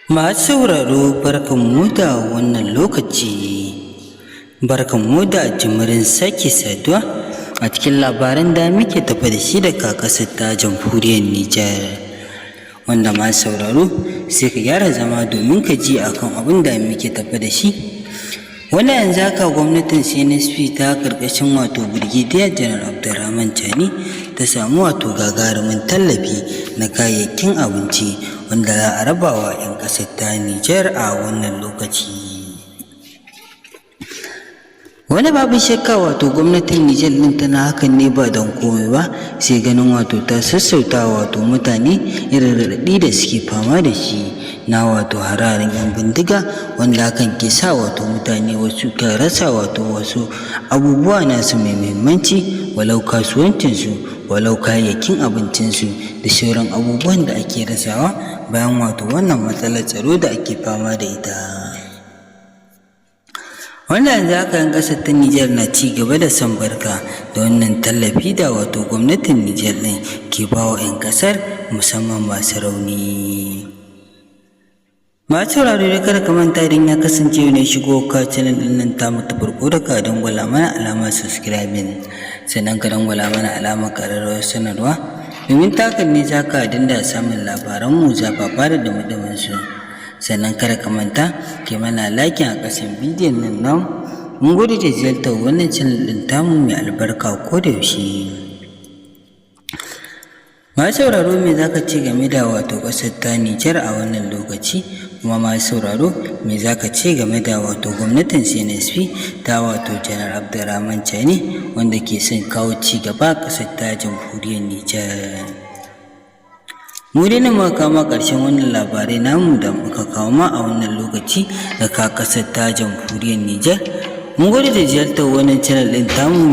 Masu sauraro barkanmu da wannan lokaci, barkanmu da jimirin sake saduwa a cikin labaran da muke tafa da shi daga ƙasar ta jamhuriyar Nijar. Wanda masu sauraro sai ka gyara zama domin ka ji akan abin da muke tafa da shi. Wanda yanzu haka gwamnatin CNSP ta ƙarƙashin wato Brigadier General Abdurrahman Chani ta samu wato gagarumin tallafi na kayayyakin abinci wanda za a raba wa 'yan ƙasar ta Nijar a wannan lokaci. Wani babu shakka wato gwamnatin Nijar ɗin tana hakan ne ba don komai ba sai ganin wato ta sassauta wato mutane irin raɗaɗi da suke fama da shi na wato hararin 'yan bindiga, wanda hakan ke sa wato mutane wasu kan rasa wato wasu abubuwa nasu mai muhimmanci, walau kasuwancinsu, walau kayayyakin abincinsu da sauran abubuwan da ake rasawa bayan wato wannan matsalar tsaro da ake fama da ita. Wanda yanzu haka 'yan ƙasar ta Nijar na ci gaba da son barka da wannan tallafi da wato gwamnatin Nijar ɗin ke ba wa 'yan ƙasar musamman masu rauni. Masu sauraro da kada ka manta idan ya kasance ne shigo ka channel din nan ta mutu farko da ka dangwala mana alamar subscribing, sannan ka dangwala mana alamar ƙararrawar sanarwa domin takan ne za ka dinga samun labaran mu zafafa da dumudumin su. Sannan kada ka manta ke mana like a ƙasan bidiyon nan namu. Mun gode da ziyartar wannan channel din tamu mai albarka ko da yaushe. Masu sauraro me za ka ce game da wato ƙasar ta Nijar a wannan lokaci? Kuma masu sauraro me za ka ce game da wato gwamnatin CNSP ta wato Janar Abdurrahman Chani wanda ke son kawo ci gaba a ƙasar ta jamhuriyar Nijar? Mu dai na muka kama ƙarshen wannan labarai namu da muka kawo ma a wannan lokaci daga ƙasar ta jamhuriyar Nijar. Mun gode da ziyartar wannan channel ɗin tamu.